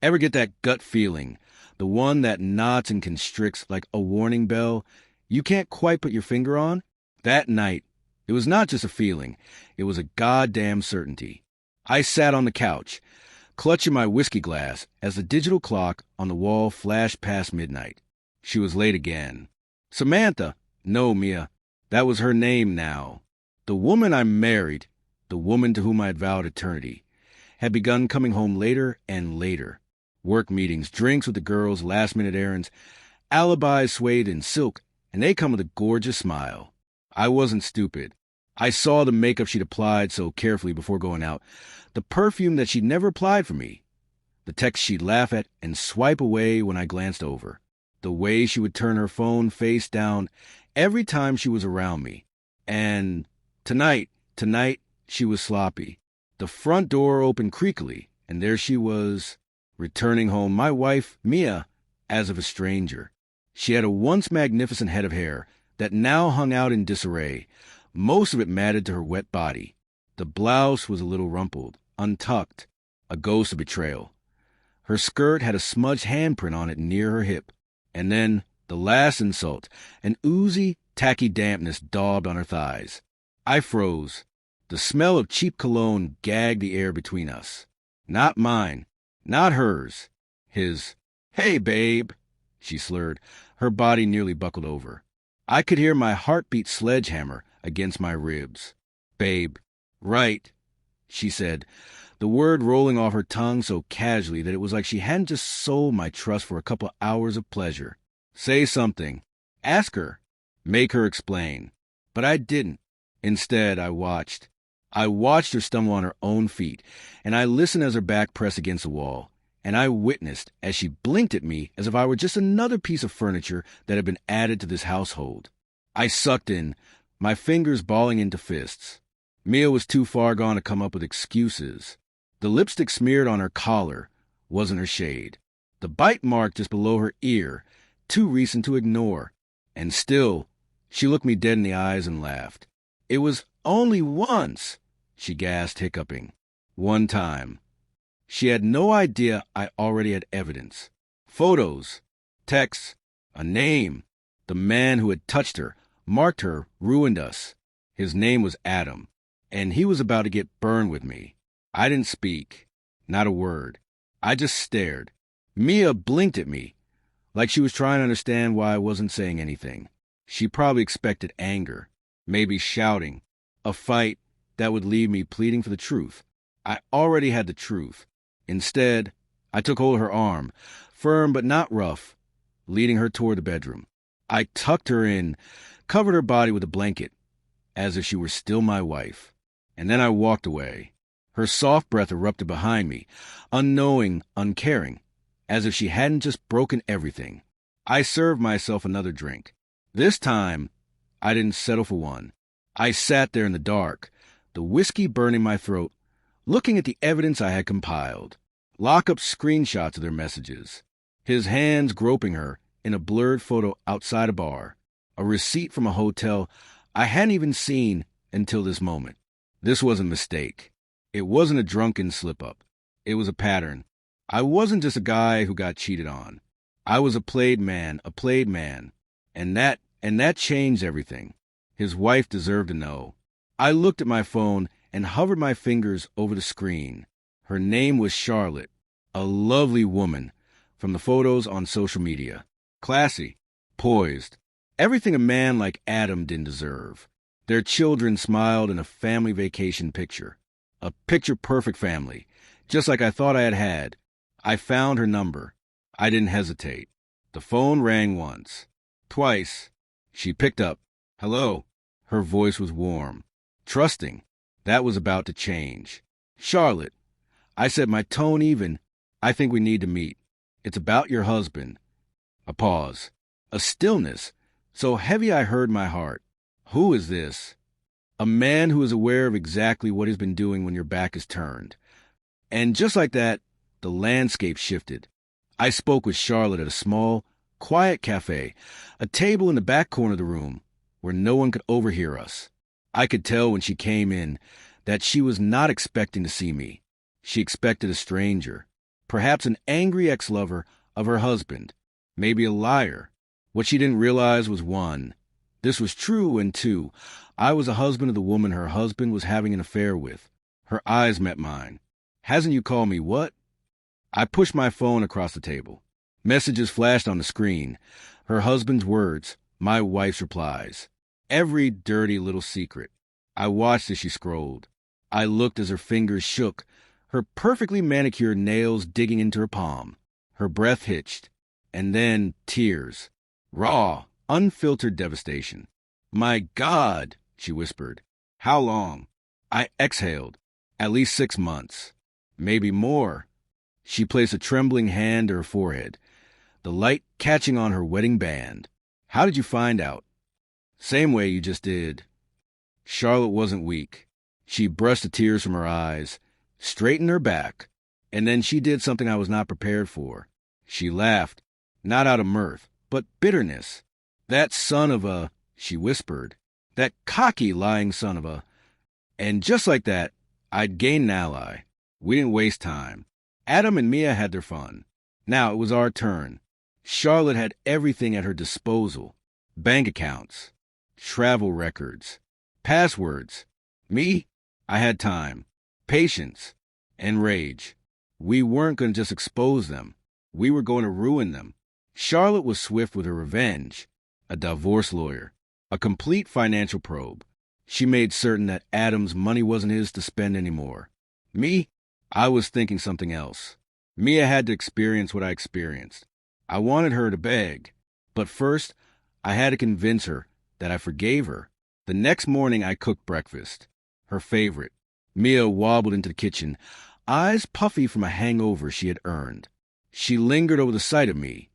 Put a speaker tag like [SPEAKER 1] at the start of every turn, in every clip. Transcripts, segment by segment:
[SPEAKER 1] Ever get that gut feeling, the one that knots and constricts like a warning bell you can't quite put your finger on? That night, it was not just a feeling, it was a goddamn certainty. I sat on the couch, clutching my whiskey glass as the digital clock on the wall flashed past midnight. She was late again. Samantha. No, Mia. That was her name now. The woman I married, the woman to whom I had vowed eternity, had begun coming home later and later. Work meetings, drinks with the girls, last-minute errands, alibis swathed in silk, and they come with a gorgeous smile. I wasn't stupid. I saw the makeup she'd applied so carefully before going out, the perfume that she'd never applied for me, the text she'd laugh at and swipe away when I glanced over, the way she would turn her phone face down every time she was around me. And tonight, she was sloppy. The front door opened creakily, and there she was, returning home, my wife, Mia, as of a stranger. She had a once magnificent head of hair that now hung out in disarray. Most of it matted to her wet body. The blouse was a little rumpled, untucked, a ghost of betrayal. Her skirt had a smudged handprint on it near her hip. And then, the last insult, an oozy, tacky dampness daubed on her thighs. I froze. The smell of cheap cologne gagged the air between us. Not mine. Not hers. His. "Hey, babe," she slurred, her body nearly buckled over. I could hear my heartbeat sledgehammer against my ribs. "Babe. Right," she said, the word rolling off her tongue so casually that it was like she hadn't just sold my trust for a couple hours of pleasure. Say something. Ask her. Make her explain. But I didn't. Instead, I watched. I watched her stumble on her own feet, and I listened as her back pressed against the wall, and I witnessed as she blinked at me as if I were just another piece of furniture that had been added to this household. I sucked in, my fingers balling into fists. Mia was too far gone to come up with excuses. The lipstick smeared on her collar wasn't her shade. The bite mark just below her ear, too recent to ignore. And still, she looked me dead in the eyes and laughed. "It was only once," she gasped, hiccuping. One time. She had no idea I already had evidence. Photos, texts, a name. The man who had touched her, marked her, ruined us. His name was Adam, and he was about to get burned with me. I didn't speak. Not a word. I just stared. Mia blinked at me, like she was trying to understand why I wasn't saying anything. She probably expected anger, maybe shouting, a fight that would leave me pleading for the truth. I already had the truth. Instead, I took hold of her arm, firm but not rough, leading her toward the bedroom. I tucked her in, covered her body with a blanket, as if she were still my wife. And then I walked away. Her soft breath erupted behind me, unknowing, uncaring, as if she hadn't just broken everything. I served myself another drink. This time, I didn't settle for one. I sat there in the dark, the whiskey burning my throat, looking at the evidence I had compiled. Lock-up screenshots of their messages. His hands groping her in a blurred photo outside a bar. A receipt from a hotel I hadn't even seen until this moment. This wasn't a mistake. It wasn't a drunken slip-up. It was a pattern. I wasn't just a guy who got cheated on. I was a played man. And that changed everything. His wife deserved to know. I looked at my phone and hovered my fingers over the screen. Her name was Charlotte, a lovely woman from the photos on social media. Classy, poised, everything a man like Adam didn't deserve. Their children smiled in a family vacation picture. A picture-perfect family, just like I thought I had had. I found her number. I didn't hesitate. The phone rang once. Twice. She picked up. "Hello." Her voice was warm, trusting. That was about to change. "Charlotte," I said, my tone even. "I think we need to meet. It's about your husband." A pause. A stillness, so heavy I heard my heart. Who is this? A man who is aware of exactly what he's been doing when your back is turned. And just like that, the landscape shifted. I spoke with Charlotte at a small, quiet cafe, a table in the back corner of the room where no one could overhear us. I could tell when she came in that she was not expecting to see me. She expected a stranger. Perhaps an angry ex-lover of her husband. Maybe a liar. What she didn't realize was one, this was true, and two, I was a husband of the woman her husband was having an affair with. Her eyes met mine. Hasn't you called me what? I pushed my phone across the table. Messages flashed on the screen. Her husband's words, my wife's replies. Every dirty little secret. I watched as she scrolled. I looked as her fingers shook, her perfectly manicured nails digging into her palm. Her breath hitched. And then tears. Raw, unfiltered devastation. My God, she whispered. How long? I exhaled. At least 6 months. Maybe more. She placed a trembling hand to her forehead, the light catching on her wedding band. How did you find out? Same way you just did. Charlotte wasn't weak. She brushed the tears from her eyes, straightened her back, and then she did something I was not prepared for. She laughed, not out of mirth, but bitterness. That son of a, she whispered, that cocky, lying son of a. And just like that, I'd gained an ally. We didn't waste time. Adam and Mia had their fun. Now it was our turn. Charlotte had everything at her disposal. Bank accounts, travel records, passwords. Me, I had time, patience, and rage. We weren't going to just expose them. We were going to ruin them. Charlotte was swift with her revenge. A divorce lawyer. A complete financial probe. She made certain that Adam's money wasn't his to spend anymore. Me, I was thinking something else. Mia had to experience what I experienced. I wanted her to beg. But first, I had to convince her that I forgave her. The next morning, I cooked breakfast. Her favorite. Mia wobbled into the kitchen, eyes puffy from a hangover she had earned. She lingered over the sight of me.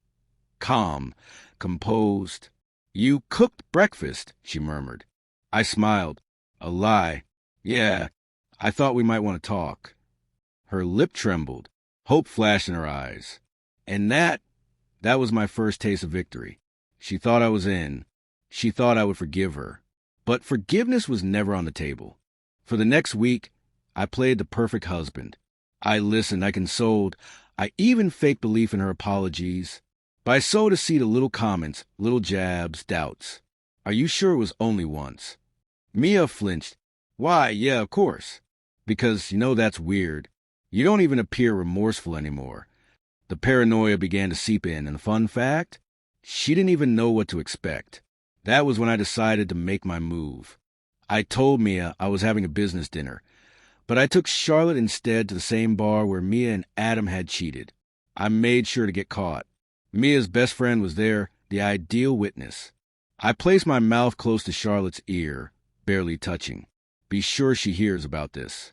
[SPEAKER 1] Calm, composed. You cooked breakfast, she murmured. I smiled. A lie. Yeah, I thought we might want to talk. Her lip trembled. Hope flashed in her eyes. And that was my first taste of victory. She thought I was in. She thought I would forgive her. But forgiveness was never on the table. For the next week, I played the perfect husband. I listened, I consoled, I even faked belief in her apologies. But I sowed a seed of little comments, little jabs, doubts. Are you sure it was only once? Mia flinched. Why, yeah, of course. Because, that's weird. You don't even appear remorseful anymore. The paranoia began to seep in, and the fun fact? She didn't even know what to expect. That was when I decided to make my move. I told Mia I was having a business dinner, but I took Charlotte instead to the same bar where Mia and Adam had cheated. I made sure to get caught. Mia's best friend was there, the ideal witness. I placed my mouth close to Charlotte's ear, barely touching. Be sure she hears about this.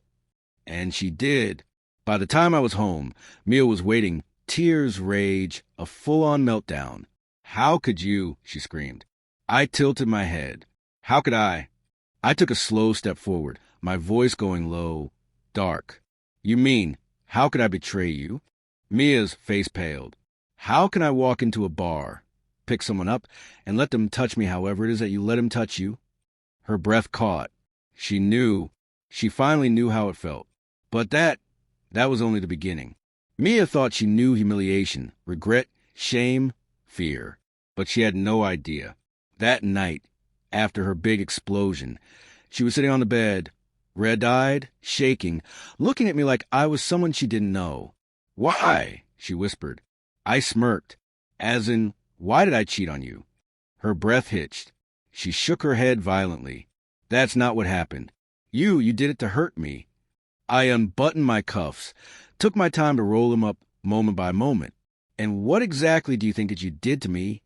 [SPEAKER 1] And she did. By the time I was home, Mia was waiting, tears, rage, a full-on meltdown. How could you? She screamed. I tilted my head. How could I? I took a slow step forward, my voice going low, dark. You mean, how could I betray you? Mia's face paled. How can I walk into a bar, pick someone up, and let them touch me however it is that you let him touch you? Her breath caught. She knew. She finally knew how it felt. But that was only the beginning. Mia thought she knew humiliation, regret, shame, fear. But she had no idea. That night, after her big explosion, she was sitting on the bed, red-eyed, shaking, looking at me like I was someone she didn't know. Why? She whispered. I smirked, as in, why did I cheat on you? Her breath hitched. She shook her head violently. That's not what happened. You did it to hurt me. I unbuttoned my cuffs, took my time to roll them up moment by moment. And what exactly do you think that you did to me?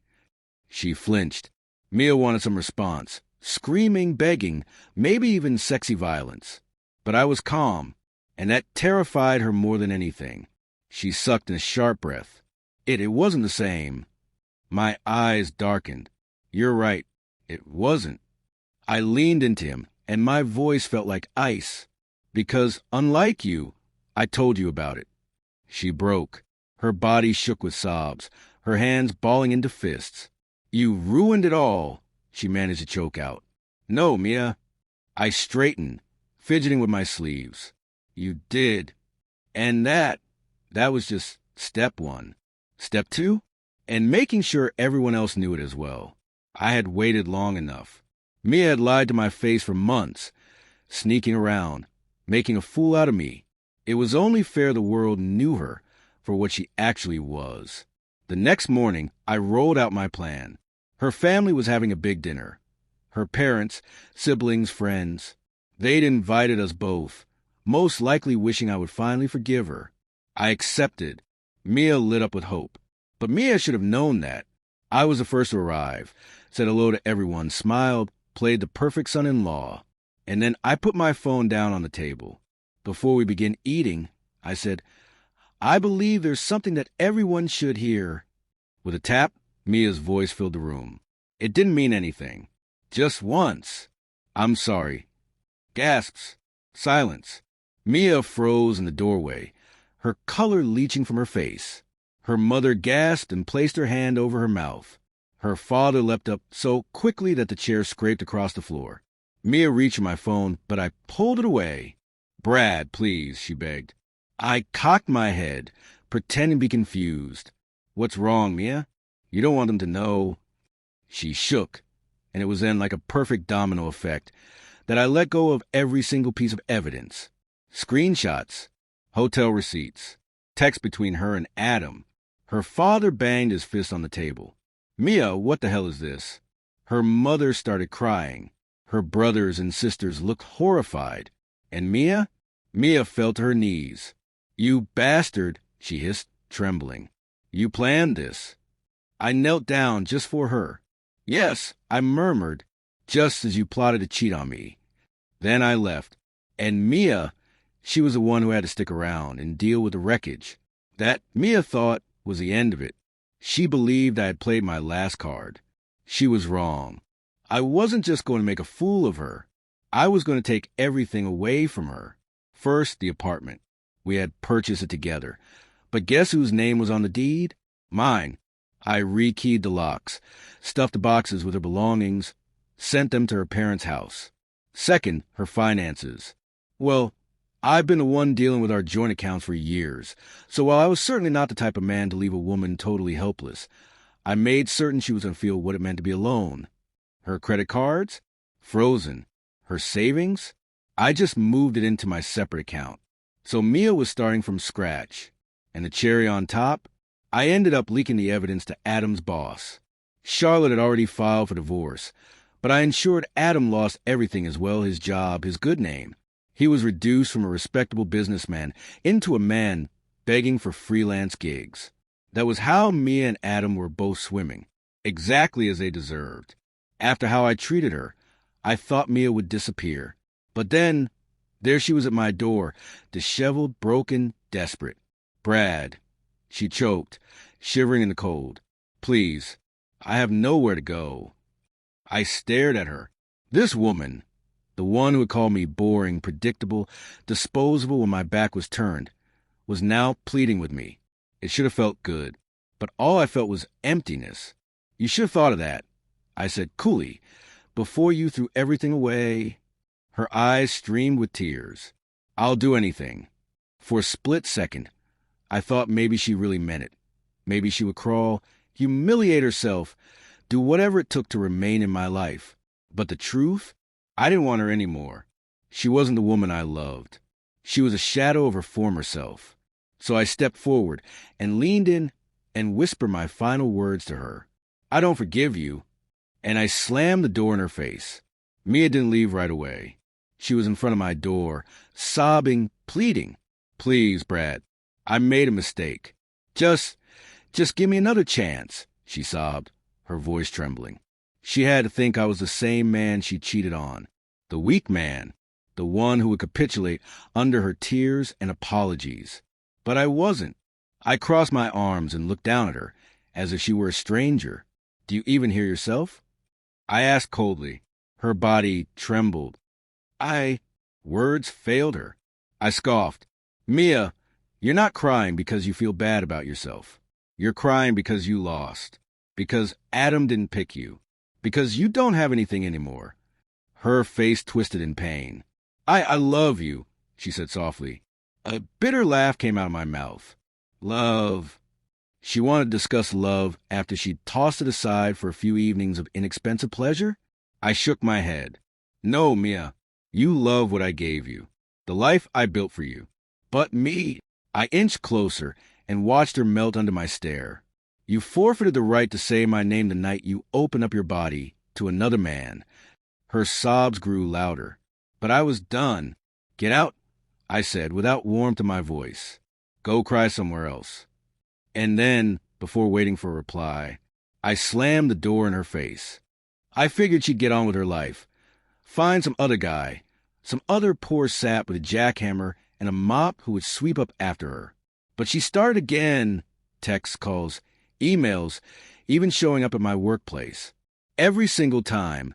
[SPEAKER 1] She flinched. Mia wanted some response. Screaming, begging, maybe even sexy violence. But I was calm, and that terrified her more than anything. She sucked in a sharp breath. It wasn't the same. My eyes darkened. You're right. It wasn't. I leaned into him, and my voice felt like ice. Because, unlike you, I told you about it. She broke. Her body shook with sobs, her hands balling into fists. You ruined it all, she managed to choke out. No, Mia. I straightened, fidgeting with my sleeves. You did. And that That was just step one. Step two? And making sure everyone else knew it as well. I had waited long enough. Mia had lied to my face for months, sneaking around, making a fool out of me. It was only fair the world knew her for what she actually was. The next morning, I rolled out my plan. Her family was having a big dinner. Her parents, siblings, friends. They'd invited us both, most likely wishing I would finally forgive her. I accepted. Mia lit up with hope. But Mia should have known that. I was the first to arrive, said hello to everyone, smiled, played the perfect son-in-law. And then I put my phone down on the table. Before we began eating, I said, I believe there's something that everyone should hear. With a tap, Mia's voice filled the room. It didn't mean anything. Just once. I'm sorry. Gasps. Silence. Mia froze in the doorway, her color leaching from her face. Her mother gasped and placed her hand over her mouth. Her father leapt up so quickly that the chair scraped across the floor. Mia reached for my phone, but I pulled it away. Brad, please, she begged. I cocked my head, pretending to be confused. What's wrong, Mia? You don't want them to know. She shook, and it was then like a perfect domino effect that I let go of every single piece of evidence. Screenshots, hotel receipts, text between her and Adam. Her father banged his fist on the table. Mia, what the hell is this? Her mother started crying. Her brothers and sisters looked horrified. And Mia? Mia fell to her knees. You bastard, she hissed, trembling. You planned this. I knelt down just for her. Yes, I murmured, just as you plotted to cheat on me. Then I left. And Mia, she was the one who had to stick around and deal with the wreckage. That, Mia thought, was the end of it. She believed I had played my last card. She was wrong. I wasn't just going to make a fool of her. I was going to take everything away from her. First, the apartment. We had purchased it together. But guess whose name was on the deed? Mine. I rekeyed the locks, stuffed the boxes with her belongings, sent them to her parents' house. Second, her finances. Well, I've been the one dealing with our joint accounts for years, so while I was certainly not the type of man to leave a woman totally helpless, I made certain she was going to feel what it meant to be alone. Her credit cards? Frozen. Her savings? I just moved it into my separate account. So Mia was starting from scratch. And the cherry on top? I ended up leaking the evidence to Adam's boss. Charlotte had already filed for divorce, but I ensured Adam lost everything as well, his job, his good name. He was reduced from a respectable businessman into a man begging for freelance gigs. That was how Mia and Adam were both swimming, exactly as they deserved. After how I treated her, I thought Mia would disappear. But then, there she was at my door, disheveled, broken, desperate. Brad. She choked, shivering in the cold. Please, I have nowhere to go. I stared at her. This woman, the one who had called me boring, predictable, disposable when my back was turned, was now pleading with me. It should have felt good, but all I felt was emptiness. You should have thought of that, I said coolly, before you threw everything away. Her eyes streamed with tears. I'll do anything. For a split second, I thought maybe she really meant it. Maybe she would crawl, humiliate herself, do whatever it took to remain in my life. But the truth? I didn't want her anymore. She wasn't the woman I loved. She was a shadow of her former self. So I stepped forward and leaned in and whispered my final words to her. I don't forgive you. And I slammed the door in her face. Mia didn't leave right away. She was in front of my door, sobbing, pleading. Please, Brad, I made a mistake. Just give me another chance, she sobbed, her voice trembling. She had to think I was the same man she cheated on. The weak man, the one who would capitulate under her tears and apologies. But I wasn't. I crossed my arms and looked down at her, as if she were a stranger. Do you even hear yourself? I asked coldly. Her body trembled. Words failed her. I scoffed. Mia, you're not crying because you feel bad about yourself. You're crying because you lost. Because Adam didn't pick you. Because you don't have anything anymore. Her face twisted in pain. I love you, she said softly. A bitter laugh came out of my mouth. Love. She wanted to discuss love after she'd tossed it aside for a few evenings of inexpensive pleasure? I shook my head. No, Mia. You love what I gave you. The life I built for you. But me. I inched closer and watched her melt under my stare. You forfeited the right to say my name the night you opened up your body to another man. Her sobs grew louder. But I was done. Get out, I said without warmth in my voice. Go cry somewhere else. And then, before waiting for a reply, I slammed the door in her face. I figured she'd get on with her life. Find some other guy. Some other poor sap with a jackhammer and a mop who would sweep up after her. But she started again. Texts, calls, emails, even showing up at my workplace. Every single time,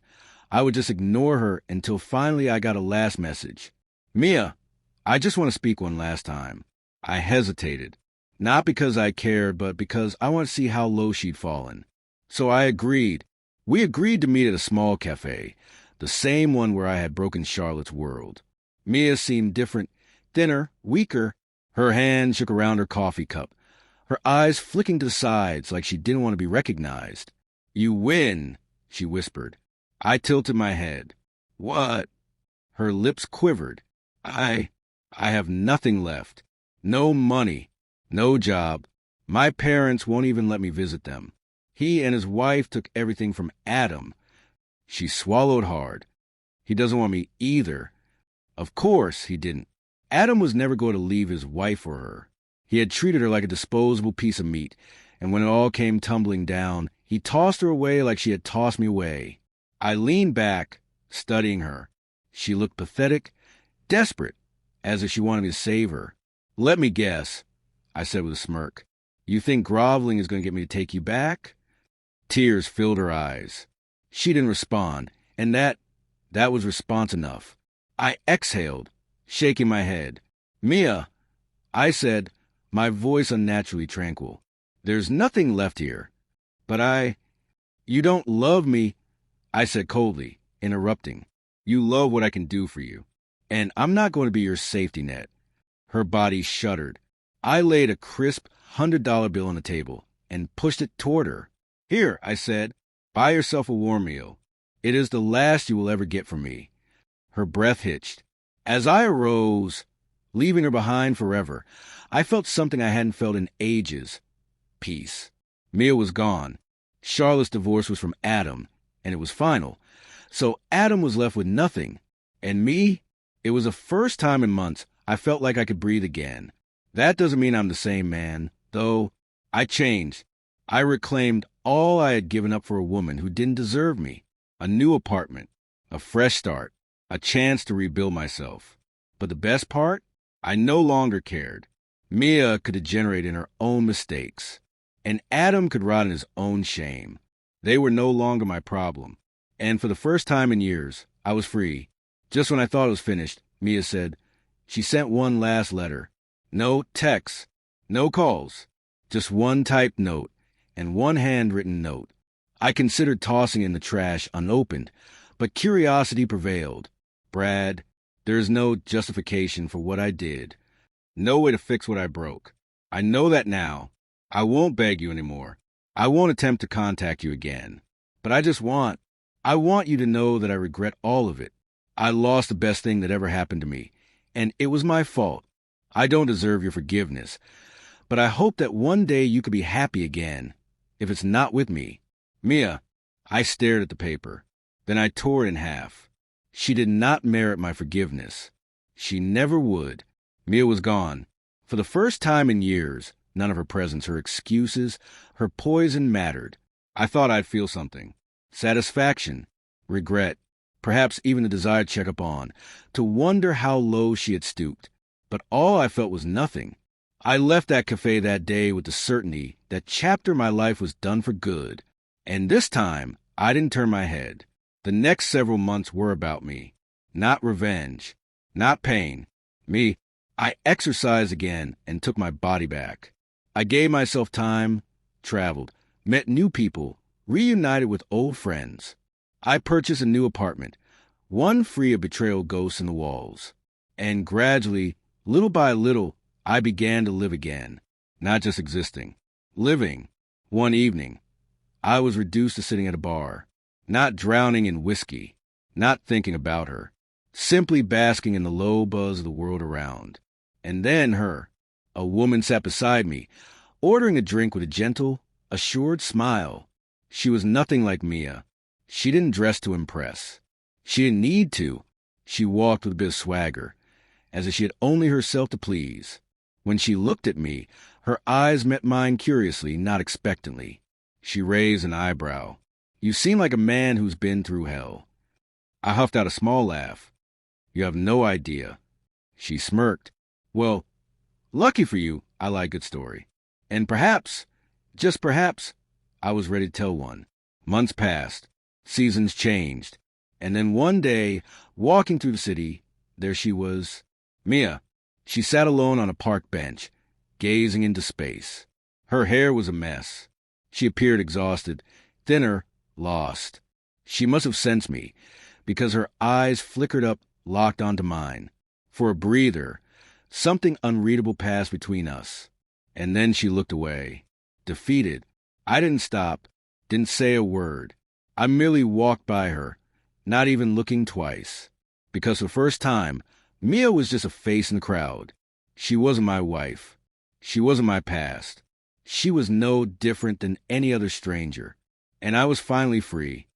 [SPEAKER 1] I would just ignore her until finally I got a last message. Mia, I just want to speak one last time. I hesitated. Not because I cared, but because I want to see how low she'd fallen. So I agreed. We agreed to meet at a small cafe, the same one where I had broken Charlotte's world. Mia seemed different, thinner, weaker. Her hand shook around her coffee cup, her eyes flicking to the sides like she didn't want to be recognized. You win, she whispered. I tilted my head. What? Her lips quivered. I have nothing left. No money. No job. My parents won't even let me visit them. He and his wife took everything from Adam. She swallowed hard. He doesn't want me either. Of course he didn't. Adam was never going to leave his wife for her. He had treated her like a disposable piece of meat, and when it all came tumbling down, he tossed her away like she had tossed me away. I leaned back, studying her. She looked pathetic, desperate, as if she wanted me to save her. Let me guess, I said with a smirk. You think groveling is going to get me to take you back? Tears filled her eyes. She didn't respond, and that was response enough. I exhaled, shaking my head. Mia, I said, my voice unnaturally tranquil. There's nothing left here. But you don't love me, I said coldly, interrupting. You love what I can do for you, and I'm not going to be your safety net. Her body shuddered. I laid a crisp $100 bill on the table and pushed it toward her. Here, I said, buy yourself a warm meal. It is the last you will ever get from me. Her breath hitched. As I arose, leaving her behind forever, I felt something I hadn't felt in ages. Peace. Mia was gone. Charlotte's divorce was from Adam, and it was final. So Adam was left with nothing. And me? It was the first time in months I felt like I could breathe again. That doesn't mean I'm the same man, though. I changed. I reclaimed all I had given up for a woman who didn't deserve me. A new apartment, a fresh start, a chance to rebuild myself. But the best part? I no longer cared. Mia could degenerate in her own mistakes, and Adam could rot in his own shame. They were no longer my problem. And for the first time in years, I was free. Just when I thought it was finished, Mia said, she sent one last letter. No texts, no calls, just one typed note and one handwritten note. I considered tossing it in the trash unopened, but curiosity prevailed. Brad, there is no justification for what I did. No way to fix what I broke. I know that now. I won't beg you anymore. I won't attempt to contact you again. But I want you to know that I regret all of it. I lost the best thing that ever happened to me, and it was my fault. I don't deserve your forgiveness, but I hope that one day you could be happy again, if it's not with me. Mia, I stared at the paper. Then I tore it in half. She did not merit my forgiveness. She never would. Mia was gone. For the first time in years, none of her presence, her excuses, her poison mattered. I thought I'd feel something. Satisfaction, regret, perhaps even a desire to check up on, to wonder how low she had stooped. But all I felt was nothing. I left that cafe that day with the certainty that chapter my life was done for good. And this time, I didn't turn my head. The next several months were about me. Not revenge. Not pain. Me. I exercised again and took my body back. I gave myself time, traveled, met new people, reunited with old friends. I purchased a new apartment, one free of betrayal ghosts in the walls. And gradually, little by little, I began to live again. not just existing. Living. One evening, I was reduced to sitting at a bar, not drowning in whiskey, not thinking about her, simply basking in the low buzz of the world around. And then her, a woman, sat beside me, ordering a drink with a gentle, assured smile. She was nothing like Mia. She didn't dress to impress. She didn't need to. She walked with a bit of swagger, as if she had only herself to please. When she looked at me, her eyes met mine curiously, not expectantly. She raised an eyebrow. "You seem like a man who's been through hell." I huffed out a small laugh. "You have no idea." She smirked. "Well, lucky for you, I like a good story. And perhaps, just perhaps, I was ready to tell one." Months passed. Seasons changed. And then one day, walking through the city, there she was, Mia. She sat alone on a park bench, gazing into space. Her hair was a mess. She appeared exhausted, thinner, lost. She must have sensed me, because her eyes flickered up, locked onto mine. For a breather, something unreadable passed between us. And then she looked away, defeated. I didn't stop, didn't say a word. I merely walked by her, not even looking twice. Because for the first time, Mia was just a face in the crowd. She wasn't my wife. She wasn't my past. She was no different than any other stranger. And I was finally free.